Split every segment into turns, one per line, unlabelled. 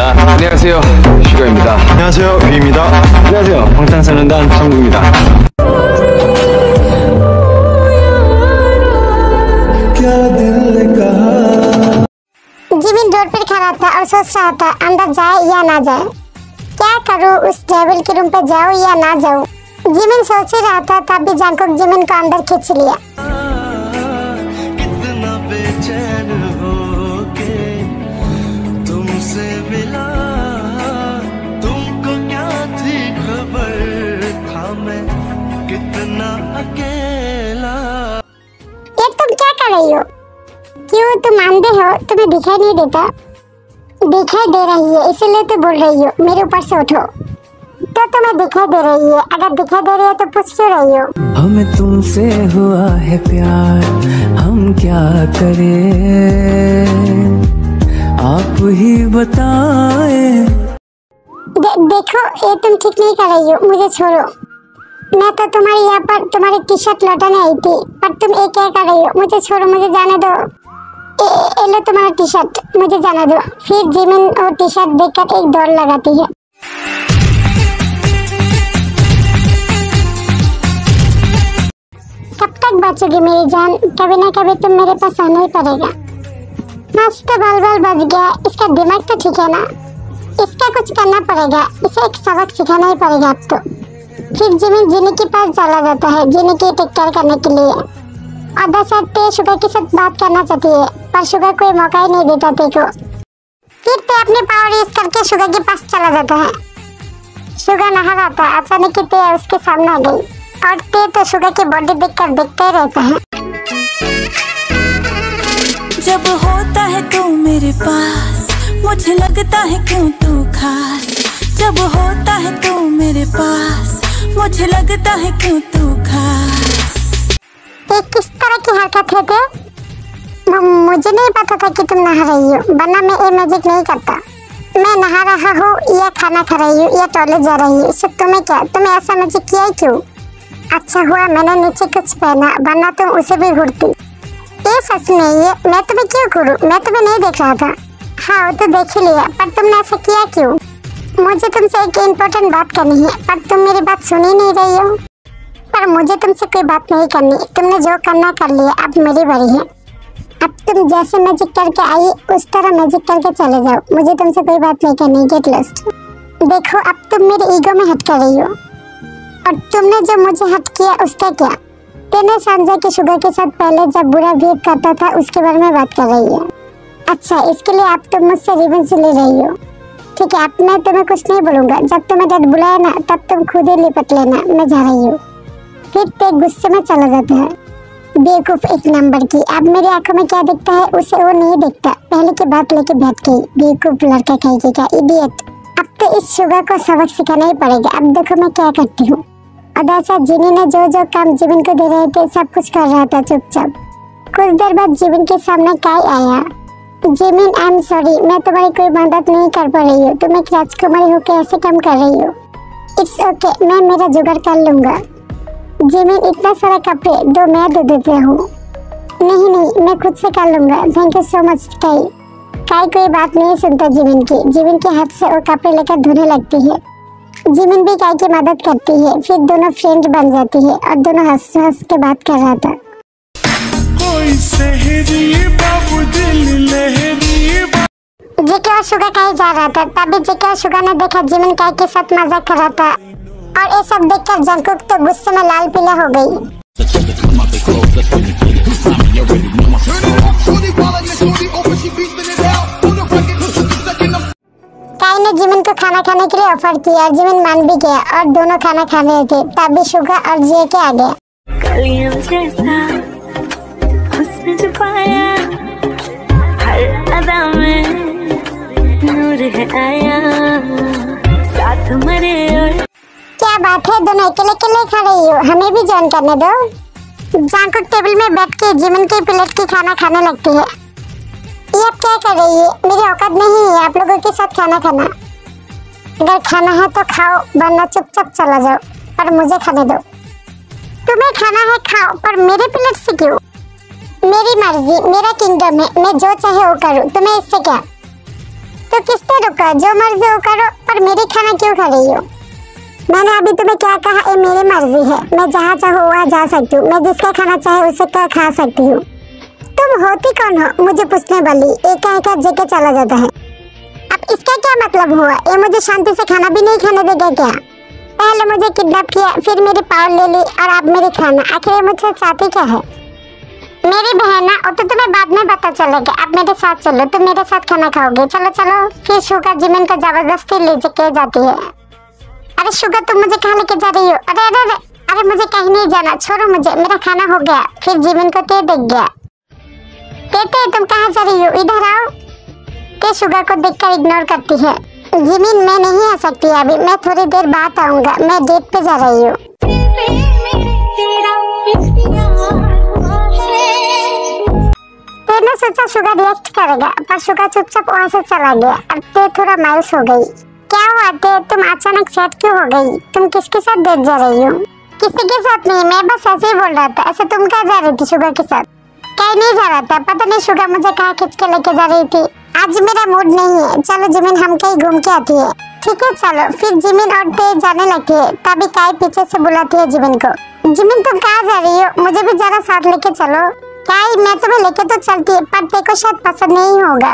정국입니다. 안녕하세요, 슈가입니다.
안녕하세요, 뷔입니다.
안녕하세요, 방탄소년단 정국입니다.
Jimin road पर खड़ा था और सोच रहा था अंदर जाए या ना जाए, क्या करूं, उस डेविल के रूम पे जाऊं या ना जाऊं। जिमिन सोच ही रहा था तब भी जंकुक जिमिन को अंदर खींच लिया।
कितना बेचैन होके तुमसे मिला, तुमको क्या थी खबर, था मैं कितना अकेला।
ये तुम क्या कर रही हो? क्यों तुम अंधे हो? तुम्हें दिखाई नहीं देता? दिखाई दे रही है इसीलिए तो बोल रही हो मेरे ऊपर से उठो। तो तुम्हें दिखाई दे रही है, अगर दिखाई दे रही है तो पूछ क्यों रही हो?
हमें तुमसे हुआ है प्यार, हम क्या करें, आप ही बताएं।
देखो ये तुम ठीक नहीं कर रही हो, मुझे छोड़ो। मैं तो तुम्हारे यहाँ पर तुम्हारी टी शर्ट लौटाने आई थी, पर तुम ये क्या कर रही हो? मुझे छोड़ो, मुझे जाने दो। ये लो तुम्हारा टी शर्ट, मुझे जाने दो। फिर जिमिन वो टी शर्ट देखकर एक दौड़ लगाती है। कब तक बचोगी मेरी जान? कभी ना कभी तुम मेरे पास आना ही पड़ेगा। बस तो बल बच गया, इसका दिमाग तो ठीक है ना? इसका कुछ करना पड़ेगा, इसे एक सबक सिखाना ही पड़ेगा अब तो। फिर जिमिन जिनी के पास चला जाता है, जिनी की टेक केयर करने के लिए। और दशरथ शुगर के साथ बात करना चाहती है, पर शुगर कोई मौका ही नहीं देता ते को। फिर ते अपने पावर यूज करके शुगर के पास चला जाता है। शुगर नहा रहा था, अचानक ते उसके सामने आ गई और ते तो शुगर की बॉडी देखकर देखते ही रहता है।
जब होता है तू मेरे पास, मुझे लगता है क्यों तू खास। जब होता है तू मेरे पास, मुझे लगता है क्यों तू खास।
ये किस तरह की हरकत है ते? मुझे नहीं पता था कि तुम नहा रही हो, वरना मैं ये मैजिक नहीं करता। मैं नहा रहा हूँ या खाना खा रही हूँ या टॉयलेट जा रही हूँ, इससे तुम्हें क्या? तुम्हें ऐसा मैजिक किया है क्यों? अच्छा हुआ मैंने नीचे कुछ पहना, वरना तुम उसे भी घूरती। ये सच नहीं है, मैं तुम्हें क्यों घूरूं? मैं तुम्हें नहीं देख रहा था। हाँ वो तो देख ही लिया, पर तुमने ऐसा किया क्यों? मुझे तुमसे एक इम्पोर्टेंट बात करनी है, पर तुम मेरी बात सुन ही नहीं रही हो। पर मुझे तुमसे कोई बात नहीं करनी, तुमने जो करना कर लिया, अब मेरी बारी है। अब तुम जैसे मैजिक करके आई उस तरह मैजिक करके चले जाओ, मुझे तुमसे कोई बात नहीं करनी। Get lost. देखो अब तुम मेरे ईगो में हट कर रही हो, और तुमने जो मुझे हट किया उसका क्या? तुमने समझा कि शुगर के साथ पहले जब बुरा बिहेव करता था उसके बारे में बात कर रही है। अच्छा इसके लिए आप तुम मुझसे रिवेंज ले रही हो? ठीक है, अब मैं तुम्हें कुछ नहीं बोलूंगा। जब तुम्हें डैड बुलाया ना तब तुम खुद ही लिपट लेना, मैं जा रही हूँ। फिर ते गुस्से में चला जाता है। बेवकूफ एक नंबर की, अब मेरी आंखों में क्या दिखता है उसे वो नहीं दिखता। पहले की बात लेके बैठ गई, बेवकूफ लड़का कहेगी का, इडियट। अब तो इस शुगर को सबक सिखाना ही पड़ेगा। अब देखो मैं क्या करती हूँ। अदासा जिनी ने जो जो काम जिमिन को दे रहे थे सब कुछ कर रहा था चुपचाप। कुछ देर बाद जिमिन के सामने काय आया। जिमिन आई एम सॉरी, मैं तुम्हारी कोई मदद नहीं कर पा रही हूँ। तुम एक राजकुमारी होकर ऐसे काम कर रही हो। इट्स ओके, मैं मेरा जुगाड़ कर लूंगा। जिमिन इतना सारा कपड़े दो, मैं दे देती हूँ। नहीं मैं खुद से कर लूंगा, थैंक यू सो मच काई। काई कोई बात नहीं सुनता जिमिन की। जिमिन के हाथ से वो कपड़े लेकर धोने लगती है। जिमिन भी काई की मदद करती है। फिर दोनों फ्रेंड बन जाती है और दोनों हंस हंस के बात कर रहा था। जेके और शुगर कहीं जा रहा था, तभी जेके और शुगर ने देखा जिमिन काई के साथ मजाक कर रहा था, और ये सब देखकर जंकुक तो गुस्से में लाल पीला हो गई। काई ने जिमिन को खाना खाने के लिए ऑफर किया और जिमिन मान भी गया और दोनों खाना खा रहे थे, तभी शुगर और जेके आ गया।
कलियों जैसा हुस्न छुपाया, हर अदा में नूर है आया, साथ मरे और
क्या बात है, दोनों अकेले अकेले खा रही हो? हमें भी ज्वाइन करने दो। जंकुक टेबल में बैठ के जिमिन की प्लेट की खाना खाने लगती है। ये आप क्या कर रही है? मेरी औकात नहीं है आप लोगों के साथ खाना खाना। अगर खाना है तो खाओ, वरना चुपचाप चला जाओ, पर मुझे खाने दो। तुम्हें खाना है खाओ, पर मेरे प्लेट से क्यों? मेरी मर्जी, मेरा किंगडम है, मैं जो चाहे वो करूँ, तुम्हें इससे क्या? तो किसने रोका? जो मर्जी हो करो, पर मेरी खाना क्यों खा रही हो? मैंने अभी तुम्हें क्या कहा? ये मेरी मर्जी है, मैं जहाँ चाहूँ वहाँ जा सकती हूँ, मैं जिसका खाना चाहे उसे क्या खा सकती हूँ। तुम होती कौन हो मुझे पूछने वाली? एक जगह चला जाता है। अब इसका क्या मतलब हुआ? ये मुझे शांति से खाना भी नहीं खाने देगा क्या? पहले मुझे किडनैप किया, फिर मेरी पावर ले ली और अब मेरे खाना। आखिर ये मुझसे चाहती क्या है? मेरी बहन है, तो तुम्हें बाद में पता चलेगा। अब मेरे साथ चलो, तुम मेरे साथ खाना खाओगे। चलो चलो। फिर शुगर जिमिन को जबरदस्ती ले जाती है। अरे शुगर तुम मुझे कहाँ लेके जा रही हो? अरे अरे अरे अरे मुझे कहीं नहीं जाना, छोड़ो मुझे, मेरा खाना हो गया। फिर जिमिन को ते देख गया। ते तुम कहाँ जा रही हो? इधर आओ। ते शुगर को देखकर इग्नोर करती है। जिमिन मैं नहीं आ सकती अभी, मैं थोड़ी देर बाद आऊंगा, मैं डेट पे जा रही हूँ। तेने सोचा शुगर रिएक्ट करेगा, पर शुगर चुपचाप वहाँ से चला गया। अब ते थोड़ा मायूस हो गई। क्या हुआ ते, तुम अचानक सैड क्यों हो गई? तुम किसके साथ डेट जा रही हो? किसी के साथ नहीं, मैं बस ऐसे ही बोल रहा था। ऐसे तुम कहाँ जा रही थी शुगर के साथ? कहीं नहीं जा रहा था, पता नहीं शुगर मुझे कहाँ खींच के लेके जा रही थी। आज मेरा मूड नहीं है, चलो जिमिन हम कहीं घूम के आती है। ठीक है चलो। फिर जिमिन और ते जाने लगती है, तभी काई पीछे से बुलाती है जिमिन को। जिमिन तुम कहाँ जा रही हो? मुझे भी जरा साथ लेके चलो। काई मैं तुम्हें लेके तो चलती है, पर ते को शायद पसंद नहीं होगा।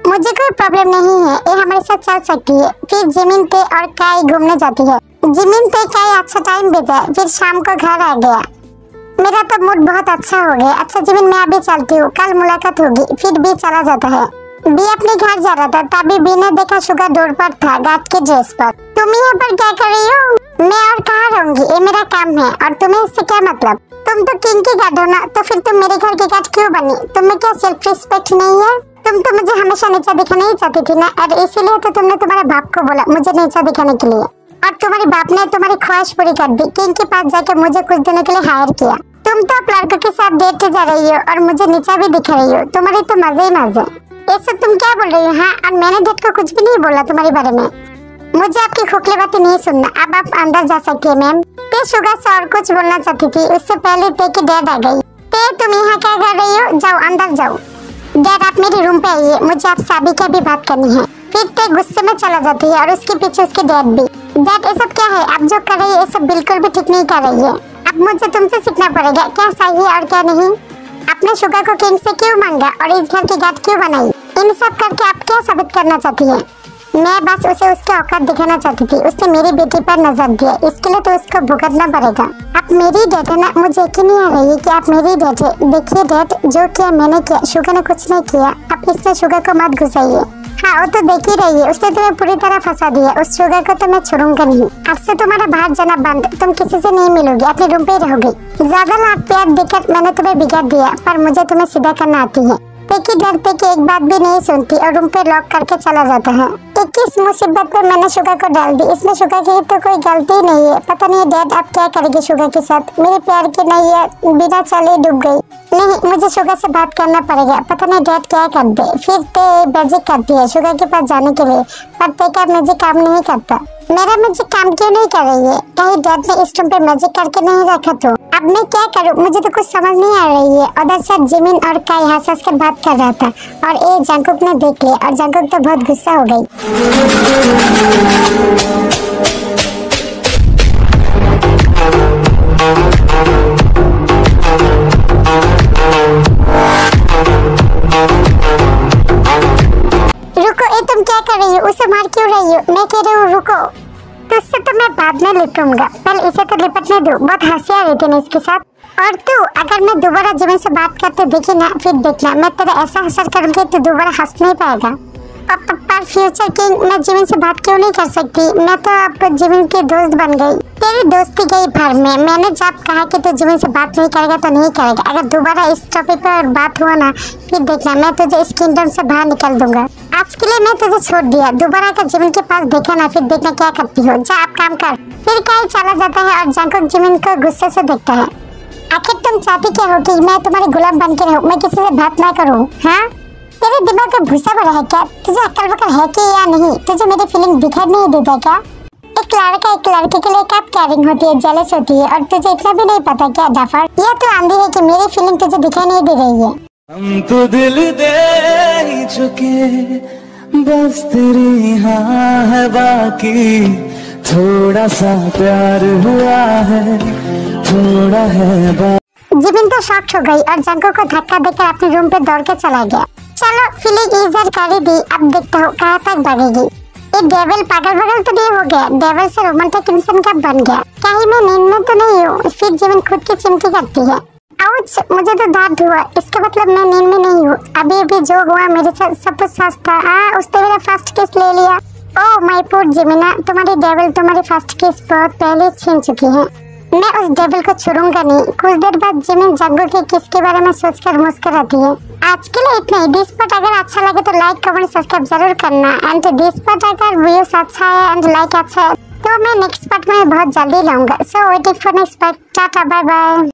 मुझे कोई प्रॉब्लम नहीं है, ये हमारे साथ चल सकती है। फिर जिमिन ते और काई घूमने जाती है। जिमिन ते काई अच्छा टाइम बिताया, फिर शाम को घर आ गया। मेरा तो मूड बहुत अच्छा हो गया। अच्छा जिमिन मैं अभी चलती हूँ, कल मुलाकात होगी। फिर बी चला जाता है। बी अपने घर जा रहा था, तभी बी ने देखा शुगर डोर पर था, गार्ड के ड्रेस पर। तुम यहाँ पर क्या कर रही हो? मैं और कहाँ रहूंगी, ये मेरा काम है, और तुम्हें इससे क्या मतलब? तुम तो किंग की गार्ड हो ना, तो फिर तुम मेरे घर की गार्ड क्यों बनी? तुम्हें क्या सेल्फ रिस्पेक्ट नहीं है? तुम तो मुझे हमेशा नीचा दिखाना ही चाहती थी ना, और इसीलिए तो तुमने तुम्हारे बाप को बोला मुझे नीचा दिखाने के लिए, और तुम्हारे बाप ने तुम्हारी ख्वाहिश पूरी कर दी। किंग के पास जाके मुझे कुछ दिनों के लिए हायर किया। तुम तो अब लड़कों के साथ डेट जा रही हो और मुझे नीचा भी दिखा रही हो। तुम्हारे तो मजे ही मजे। ये सब तुम क्या बोल रही हो? हाँ, और मैंने डेट को कुछ भी नहीं बोला तुम्हारे बारे में। मुझे आपकी खोखली बातें नहीं सुनना। अब आप अंदर जा सकती है मैम। ते शुगर से और कुछ बोलना चाहती थी, उससे पहले ते की डैड आ गई। ते तुम यहाँ क्या कर रही हो? जाओ अंदर जाओ। डैड आप मेरे रूम पे आइए, मुझे आपसे अभी क्या भी बात करनी है। फिर ते गुस्से में चला जाती है और उसके पीछे उसके डैड भी। डैड ये सब क्या है? आप जो कर रही है ये सब बिल्कुल भी ठीक नहीं कर रही है। अब मुझे तुमसे सीखना पड़ेगा क्या सही है और क्या नहीं। आपने शुगर को किंग से क्यों मांगा और इस घर की गार्ड क्यों बनाई? इन सब करके आप क्या साबित करना चाहती है? मैं बस उसे उसके औकात दिखाना चाहती थी। उसने मेरी बेटी पर नजर दिया, इसके लिए तो उसको भुगतना पड़ेगा। आप मेरी डेट है ना, मुझे यकीन नहीं आ रही है कि आप मेरी डेट है। देखिए डेट, जो किया मैंने किया, शुगर ने कुछ नहीं किया। आप इसमें शुगर को मत घुसाइए। हाँ वो तो देख ही रही है, उसने तुम्हें पूरी तरह फंसा दिया। उस शुगर को तो मैं छोड़ूंगा नहीं। अब से तुम्हारा बाहर जाना बंद, तुम किसी से नहीं मिलोगी, अपने रूम पे ही रहोगी। ज्यादा लाड प्यार देकर मैंने तुम्हें बिगाड़ दिया, पर मुझे तुम्हें सीधा करना आती है। देखिए डरते कि एक बात भी नहीं सुनती और रूम पे लॉक करके चला जाता है। 21 मुसीबत पे मैंने शुगर को डाल दी, इसमें शुगर की तो कोई गलती नहीं है। पता नहीं डैड अब क्या करेगी शुगर के साथ। मेरे प्यार की नैया बिना चले डूब गई। नहीं, मुझे शुगर से बात करना पड़ेगा। पता नहीं डैड क्या कर दे। फिर ते मैजिक करती है शुगर के पास जाने के लिए, पर ते का मैजिक काम नहीं करता। मेरा मैजिक काम क्यों नहीं कर रही है? कहीं डैड ने इस रूम पे मैजिक करके नहीं रखा तो? अब मैं क्या करूं? मुझे तो कुछ समझ नहीं आ रही है। उधर से जिमिन और काई हंस कर बात कर रहा था और ये जंकुक ने देख लिया और जंकुक तो बहुत गुस्सा हो गई। रुको, ये तुम क्या कर रही हो? उसे मार क्यों रही हो? मैं कह रही हूँ रुको। तुझसे तो मैं बाद में लिपटूंगा, पहले इसे तो लिपटने दो। बहुत हंसी आ रही थी ना इसके साथ। और तू अगर मैं दोबारा जिमिन से बात करते देखी ना, फिर देखना मैं तेरा ऐसा हसर करूंगी तू दोबारा हंस नहीं पाएगा। पर फ्यूचर किंग, मैं जिमिन से बात क्यों नहीं कर सकती? मैं तो अब जिमिन की दोस्त बन गई। तेरी दोस्ती गई भर में। मैंने जब कहा कि तू जिमिन से बात नहीं करेगा तो नहीं करेगा। अगर दोबारा इस टॉपिक पर बात हुआ ना, फिर देखना मैं तुझे इस किंगडम से बाहर निकल दूंगा। आज के लिए मैं तुझे छोड़ दिया। दोबारा अगर जिमिन के पास देखा ना, फिर देखना क्या करती हो। जा आप काम कर। फिर काई चला जाता है और जंकुक जिमिन को गुस्से से देखता है। आखिर तुम चाहती क्या हो? कि मैं तुम्हारी गुलाम बन के रहूं, मैं किसी से बात ना करूं? हाँ, तेरे दिमाग का भूसा बड़ा है क्या? तुझे अक्ल वक्ल है कि या नहीं? तुझे मेरी फीलिंग दिखाई नहीं देता क्या? एक लड़का एक लड़के के लिए कब केयरिंग होती है, जेलस होती है, और तुझे इतना भी नहीं पता क्या डफर? यह तो आंधी है कि मेरी फीलिंग तुझे दिखाई नहीं दे रही है।
हम तो दिल दे ही चुके, बस तेरी हाँ है बाकी, थोड़ा सा प्यार हुआ है, थोड़ा है
जिमिन तो शॉक्ड हो गई और जंगकुक को धक्का देकर अपने रूम पे दौड़ के चला गया। चलो फीलिंग इजर कर ही दी, अब देखता हूँ कहाँ तक बढ़ेगी। ये डेविल पागल बगल तो नहीं हो गया, डेविल से रोमांटिक इंसान कब बन गया? कहीं मैं नींद में तो नहीं हूँ? फिर जिमिन खुद की चिमटी करती है। आउच, मुझे तो दर्द हुआ, इसका मतलब मैं नींद में नहीं हूँ। अभी अभी जो हुआ मेरे साथ सब कुछ सच था। उसने मेरा फर्स्ट किस ले लिया। ओह माय पुअर जिमिना, तुम्हारी डेविल तुम्हारी फर्स्ट किस बहुत पहले छीन चुकी है। मैं उस डेविल को छोड़ूंगा नहीं। कुछ देर बाद जिमिन जंगल के किस के बारे में सोचकर मुस्कुराती है। आज के लिए इतना ही। दिस पार्ट अगर अच्छा लगे तो लाइक कमेंट सब्सक्राइब जरूर करना। एंड दिस पार्ट अगर व्यूज अच्छा है एंड लाइक अच्छा है तो मैं नेक्स्ट पार्ट में बहुत जल्दी लाऊंगा। So waiting for next part. Tata bye bye.